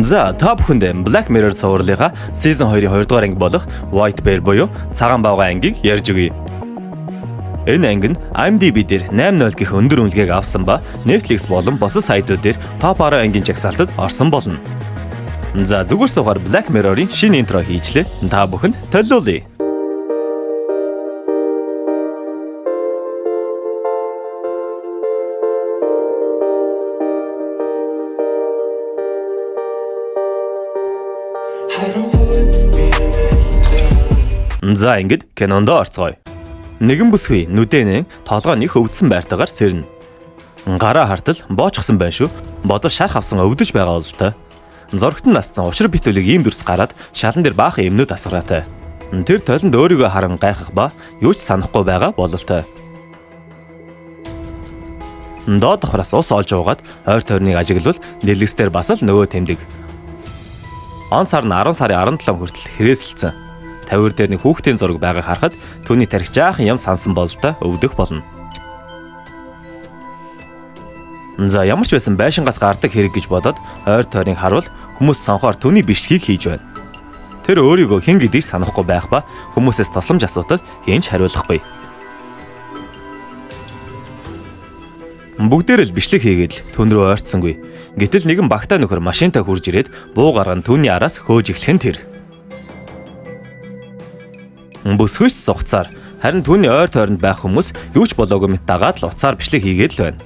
За та бүхэнд Black Mirror цувралынхаа Season 2-ийн 2 дугаар анги болох White Bear буюу цагаан баавгай ангийг ярьж өгье. Энэ анги нь IMDb дээр 8.0 гэх өндөр үнэлгээг авсан ба Netflix болон бусад сайтууд дээр топ 10 ангийн жагсаалтад орсон болно. За зүгээр сухаар Black Mirror-ийн шинэ интро хийжлээ. Та бүхэнд төлөөлье. За ингэж кинонд орцгоё. Нэгэн бүсгүй нүдэнэ толгой нэг өвдсөн байртайгаар сэрнэ. Гараа хартал боочгсон байна шүү. Бодол шарх авсан өвдөж байгаа бол та. Зургт нь насцсан учир битүүлэг ийм дүрс гараад шалан дээр баахан эмнүүд асгараатай. Тэр толинд өөрийгөө харан гайхах ба юу ч санахгүй байгаа бололтой. Доод давхраас ус олж уугаад ойр тойрныг ажиглавал дэлгэцээр бас л нөгөө тэмдэг. Он сар нь 10 сарын 17 хүртэл хэрэгсэлсэн. Тавир дээр нэг хүүхдийн зураг байгааг харахад түүний тарих жаахан юм сансан бололтой өвдөх болно. За ямар ч байсан байшингаас гардаг хэрэг гэж бодоод ойр тойрныг харуул хүмүүс сонхоор түүний бичлэгийг хийж байна. Тэр өөрийгөө хэн гэдгийг санахгүй байх ба хүмүүсээс тусламж асуутал хинч хариулахгүй. Бүгдээр л бичлэг хийгээд л түн рүү ойрцсангүй. Гэтэл нэгэн багтаа нөхөр машинтаа хурж ирээд буу гарган түүний араас хөөж эхлэх нь тэр. Бүсгүйч цугцаар харин түүний ойр тойронд байх хүмүүс юу ч болоогүй мэт дагаад л уцаар бичлэг хийгээд л байна.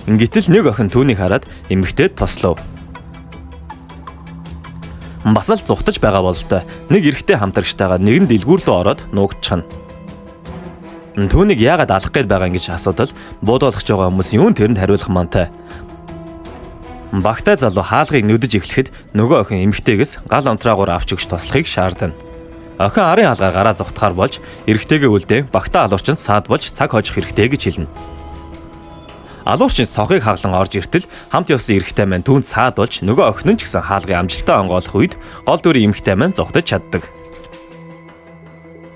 Гэтэл нэг охин түүнийг хараад эмэгтэйд тослов. Бас л зүхтаж байгаа бололтой нэг эрэгтэй хамтрагчтайгаа нэгэн дэлгүүр рүү ороод нуугдчихна. Түүнийг яагаад алах гээд байгаа ингэж асуудал буудуулах байгаа хүмүүс юун тэрэнд хариулах мантай. Багтай залуу хаалгыг нүдэж эхлэхэд нөгөө охин эмэгтэйгээс гал онтраагуур авч өгч тослохыг шаардана. Охин арын хаалгаа гараа зогтохоор болж эрэгтэйгээ үлдээ багтай алуурчинд саад болж цаг хожих хэрэгтэй гэж хэлнэ. Алуурчин цонхыг хаглан орж иртэл хамт явсан эрэгтэй маань түүнд саад болж нөгөө охин нь ч гэсэн хаалгыг амжилттай онгоолох үед гол дүрийн эмэгтэй маань зогтож чаддаг.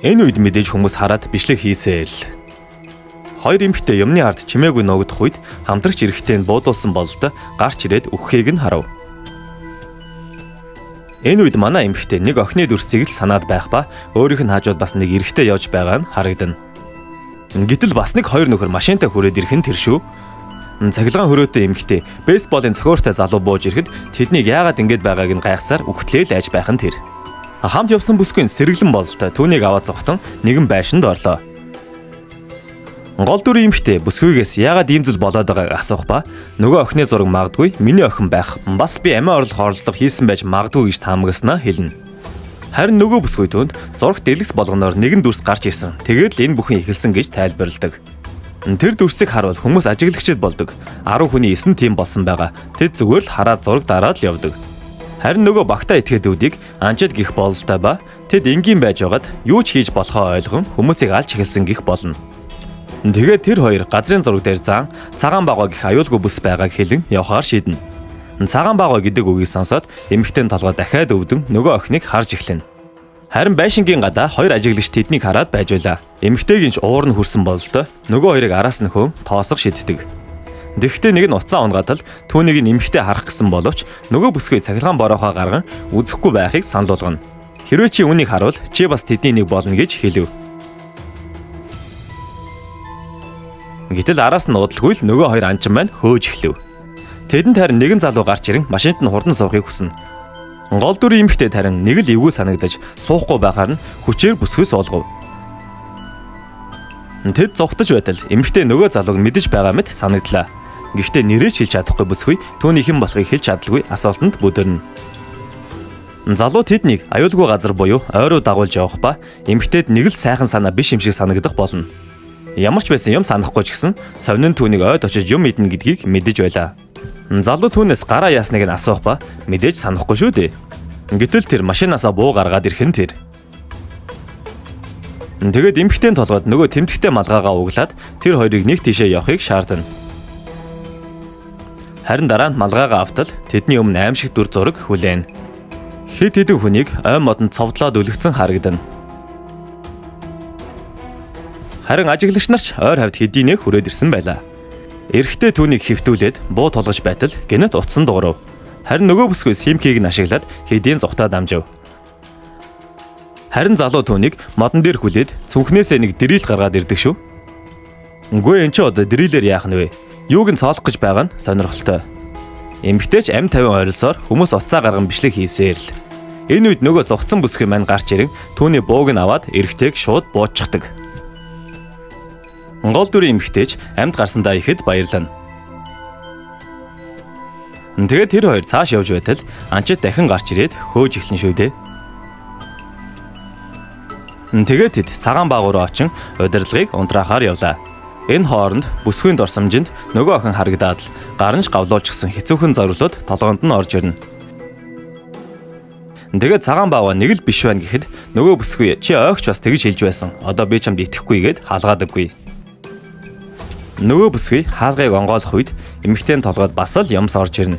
Энэ үед мэдээж хүмүүс хараад бичлэг хийсэй л. Хоёр эмэгтэй юмны ард чимээгүй ногдох үед хамтрагч эрэгтэй нь буудуулсан бололтой гарч ирээд өгөхийг нь харав. Энэ үед манай эмэгтэй нэг охины дүрсийг л санаад байх ба өөрийнх нь хажууд бас нэг эрэгтэй явж байгаа нь харагдана. Гэтэл бас нэг хоёр нөхөр машинтаа хүрээд ирэх нь тэр шүү. Цахилгаан хөрөөтэй эмэгтэй бейсболын цохиуртай залуу бууж ирэхэд тэднийг яагаад ингэж байгааг нь гайхсаар үхтлээл айж байх нь тэр. Хамт явсан бүсгүй сэргэлэн бололтой түүнийг аваад зогтон нэгэн байшинд орлоо. Гол дүрийн эмэгтэй бүсгүйгээс яагаад ийм зүйл болоод байгааг асуух ба нөгөө охины зураг магадгүй миний охин байх бас би амиа орлого хийсэн байж магадгүй гэж таамагласнаа хэлнэ. Харин нөгөө бүсгүй түүнд зурагт дэлгэц болгоноор нэгэн дүрс гарч ирсэн. Тэгээд л энэ бүхэн эхэлсэн гэж тайлбарладаг. Тэр дүрсийг харуул хүмүүс ажиглагчд болдог. 10 хүний 9 тим болсон байгаа. Тэд зүгээр л хараад зураг дараад л явдаг. Харин нөгөө багтаа этгээдүүдийг анчид гих бололтой ба тэд энгийн байж байгаад юу ч хийж болохоо ойлгон хүмүүсийг алж эхэлсэн гих болно. Тэгээд тэр хоёр газрын зураг дээр зан цагаан баавгай гэх аюулгүй бүс байгааг хэлэн явхаар шийднэ. Цагаан баавгай гэдэг үгийг сонсоод эмэгтэй толгой дахиад өвдөн нөгөө охиныг харж эхлэнэ. Харин байшингийн гадаа хоёр ажиглагч тэднийг хараад байж байлаа. Эмэгтэйгийн ч уур нь хүрсэн бололтой нөгөө хоёрыг араас нь хөөн тоосох шийддэг. Тэгэхдээ нэг нь уцаа унгатал түүнийг эмэгтэй харах гэсэн боловч нөгөө бүсгүй цахилгаан бороохоо гарган үзэхгүй байхыг санал болгоно. Хэрвээ чи үүнийг харуул чи бас тэдний нэг болно гэж хэлв. Гэтэл араас нь удалгүй л нөгөө хоёр анчин маань хөөж эхлэв. Тэдэнд харин нэгэн залуу гарч ирэн машинд нь хурдан суухыг хүснэ. Гол дүрийн эмэгтэй харин нэг л эвгүй санагдаж суухгүй байхаар нь хүчээр бүсгүйс олгов. Тэд зогтож байтал эмэгтэй нөгөө залууг мэдэж байгаа мэт санагдлаа. Гэхдээ нэрээ хэлж чадахгүй бүсгүй түүний хэн болохыг хэлж чадалгүй асуултанд бүдэрнэ. Залуу тэднийг аюулгүй газар буюу ойроо дагуулж явах ба эмэгтэйд нэг л сайхан санаа биш юм шиг санагдах болно. Ямар ч байсан юм санахгүй ч гэсэн совнин түүнийг ойд очиж юм идэнэ гэдгийг мэдэж байлаа. Залуу түүнээс гараа яасныг нь асуух ба мэдээж санахгүй шүү дээ. Гэтэл тэр машинаасаа буу гаргаад ирэх нь тэр. Тэгээд эмэгтэйн толгойд нөгөө тэмдэгтэй малгайгаа углаад тэр хоёрыг нэг тийшээ явахыг шаардна. Харин дараа нь малгайгаа автал тэдний өмнө аимшиг дүр зураг хүлээн. Хэд хэдэн хүнийг ой модонд цовдлоод өлгцэн харагдана. Харин ажиглагч нар ч ойр хавьд хэдийнэ хүрээд ирсэн байлаа. Эрэхтэй түүнийг хэвтүүлээд буу тулгаж байтал гинэт утсан дуурав. Харин нөгөө бүсгүй симкийг нь ашиглаад хэдийн зүхтаа дамжив. Харин залуу түүнийг модон дээр хүлээд цүнхнээсээ нэг дрил гаргаад ирдэг шүү. Үгүй эн чи одоо дрилээр яах нь вэ? Юуг нь цоолох гэж байгаа нь сонирхолтой. Эмэгтэйч ам 50 ойролсоор хүмүүс уцаа гарган бичлэг хийсээр л. Энэ үед нөгөө зогцсон бүсгүй маань гарч ирэн түүний бууг нь аваад эрэхтэйг шууд бууччихдаг. Гол дүрийн эмэгтэйч амьд гарсандаа ихэд баярлана. Тэгээд тэр хоёр цааш явж байтал анчид дахин гарч ирээд хөөж эхлэн шүү дээ. Тэгээд тэд цагаан баагуур очин удирдлагыг унтраахаар явлаа. Энэ хооронд бүсгүйн дорсомжинд нөгөө охин харагдаад л гаранж гавлуулчихсан хэцүүхэн зориулууд толгоонд нь орж ирнэ. Тэгээд цагаан бааваа нэг л биш байна гэхэд нөгөө бүсгүй чи ойгч бас тэгж хэлж байсан. Одоо би чамд итгэхгүйгээд хаалгаадаггүй. Нөгөө бүсгүй хаалгыг онгоолох үед эмэгтэй толгойд бас л юмс орж ирнэ.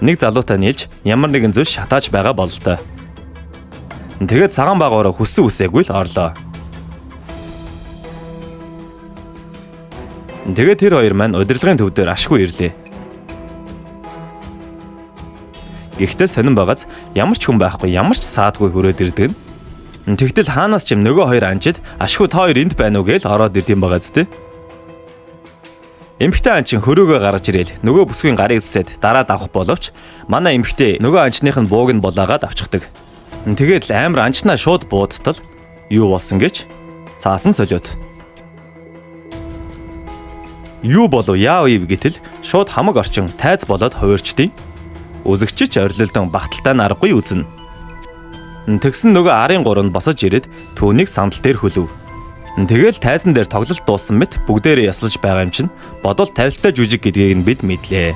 Нэг залуутай нийлж ямар нэгэн зүйл шатааж байгаа бололтой. Тэгээд цагаан баагаараа хүссэн үсээгүй л орлоо. Тэгээд тэр хоёр маань удирдлагын төв дээр ашгүй ирлээ. Гэхдээ сонирн байгааз ямар ч хүн байхгүй, ямар ч саадгүй хүрээд ирдэг нь. Тэгтэл хаанаас ч юм нөгөө хоёр анчид ашгүй та хоёр энд байна уу гэж ороод ирдэм байгаа зү. Эмэгтэй анчин хөрөөгөө гаргаж ирээл нөгөө бүсгийн гарыг зүсээд дараад авах боловч манай эмэгтэй нөгөө анчных нь бууг нь булаагаад авчихдаг. Тэгээд л амар анчнаа шууд буудтал юу болсон гэж цаасан солиод. Юу болов яав ив гэтэл шууд хамаг орчин тайз болоод хувирчдیں۔ Үзэгчч орилолдон багталтай наргагүй үзнэ. Тэгсэн нөгөө арын 3 нь босож ирээд түүнийг сандал дээр хөлөв. Тэгэл тайзан дээр тоглолт дууссан мэт бүгдээрээ ясалж байгаа юм чинь бодол тавилттай жүжиг гэдгийг нь бид мэдлээ.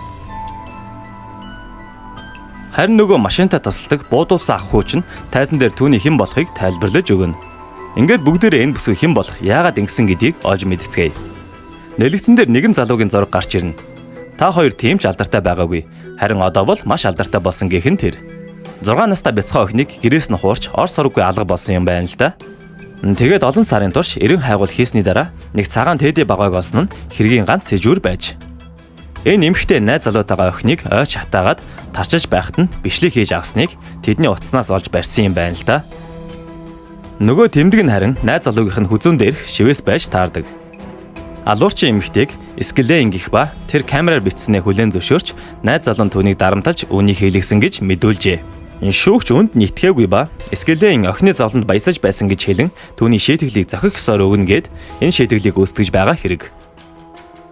Харин нөгөө машинтай тасалдаг буудуулсан ах хүү чинь тайзан дээр түүний хэн болохыг тайлбарлаж өгнө. Ингээд бүгдээрээ энэ бүсгүй хэн болох яагаад ингэсэн гэдгийг олж мэдцгээе. Нэлэгцэн дээр нэгэн залуугийн зураг гарч ирнэ. Та хоёр тийм ч алдартай байгаагүй. Харин одоо бол маш алдартай болсон гэхэн тэр. 6 настай бяцхан охиныг гэрээс нь хуурч ор сороггүй алга болсон юм байна л да. Тэгээд олон сарын турш 90 хайгуул хийсний дараа нэг цагаан тэдэ багааг олсон нь хэргийн ганц сэжүүр байж. Энэ эмэгтэй найз залуутайгаа охиныг ойч хатаагаад тарчиж байхад нь бичлэг хийж авсныг тэдний утаснаас олж барьсан юм байна л да. Нөгөө тэмдэг нь харин найз залуугийнх нь хүзүүн дээрх шивээс байж таардаг. Алуурчин эмэгтэйг Скелен гих ба тэр камераар бичснээ хүлээн зөвшөөрч найз залуу нь түүнийг дарамталж үнийг хийлгсэн гэж мэдүүлжээ. Энэ шүүгч үнд нь итгээгүй ба Скелен охины зовлонд баясаж байсан гэж хэлэн түүний шийтгэлийг зохих ёсоор өгнө гэд энэ шийтгэлийг гүйцэтгэж байгаа хэрэг.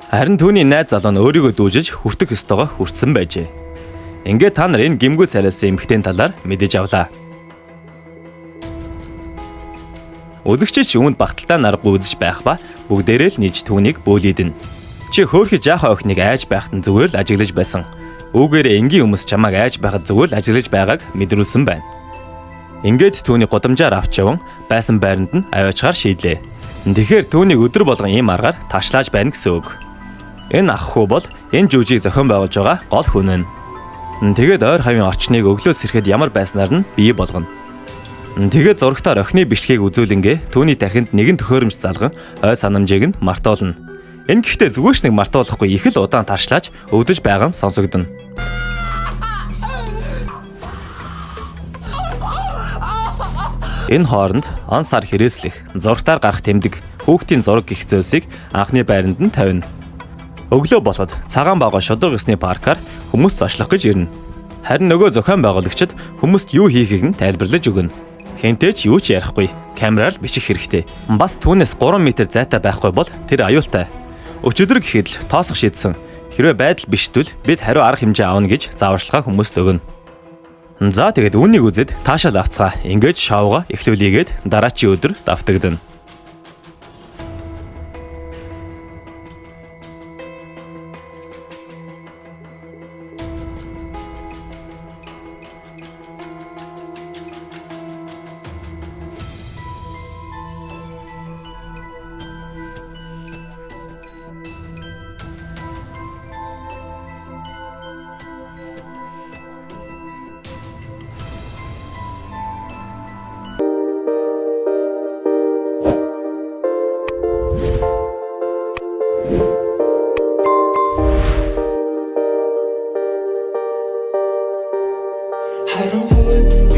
Харин түүний найз залуу нь өөрийгөө дүүжиж хүртэх ёстойгоо хүртсэн байжээ. Ингээд та нар энэ гимгүү царайсан эмэгтэйн талаар мэдэж авлаа. Үзэгчч үүнд багталтай наргагүй үзэж байх ба бүгдээрээ л нийж түүнийг бөөлийдэн. Чи хөөхий жаахан охиныг айж байхад нь зүгээр л ажиглаж байсан. Үүгээрээ энгийн хүмүүс чамайг айж байхад зүгээр л ажиглаж байгааг мэдрүүлсэн байна. Ингээд түүний гудамжаар авч яван байсан байранд нь аваачаар шийдлээ. Тэгэхээр түүнийг өдөр болгон ийм аргаар ташлааж байна гэсэн үг. Энэ ах хүү бол энэ жүжиг зохион байгуулж байгаа гол хүн нь. Тэгээд ойр хавийн орчныг өглөөс ирэхэд ямар байснаар нь бий болгоно. Тэгээд зурагтаар охины бичлэгийг үзүүлэнгээ түүний тархинд нэгэн төхөөрөмж залган ой санамжийг нь мартуулна. Энэ гэхдээ зүгөөш нэг мартуулахгүй их л удаан таршлааж өвдөж байгаа нь сонсогдно. Энэ хооронд он сар хэрэгслэх, зурагтаар гарах тэмдэг, хүүхдийн зураг гих зүйлсийг анхны байранд нь тавина. Өглөө болоод цагаан баага шудраг ёсны паркаар хүмүүс зочлох гэж ирнэ. Харин нөгөө зохион байгуулагчид хүмүүст юу хийхийг нь тайлбарлаж өгнө. Хэнтэй ч юу ч ярихгүй, камераар л бичих хэрэгтэй. Бас түүнээс 3 м зайтай байхгүй бол тэр аюултай. Өчигдөр гэхэд л тоосох шийдсэн. Хэрвээ байдал биштэл бид хариу арга хэмжээ аавна гэж зааварчилгаа хүмүүст өгнө. За тэгээд үүнийг үзээд таашаал авцгаа. Ингээд шоуга эхлүүлээгээд дараачийн өдөр давтагдана. I don't would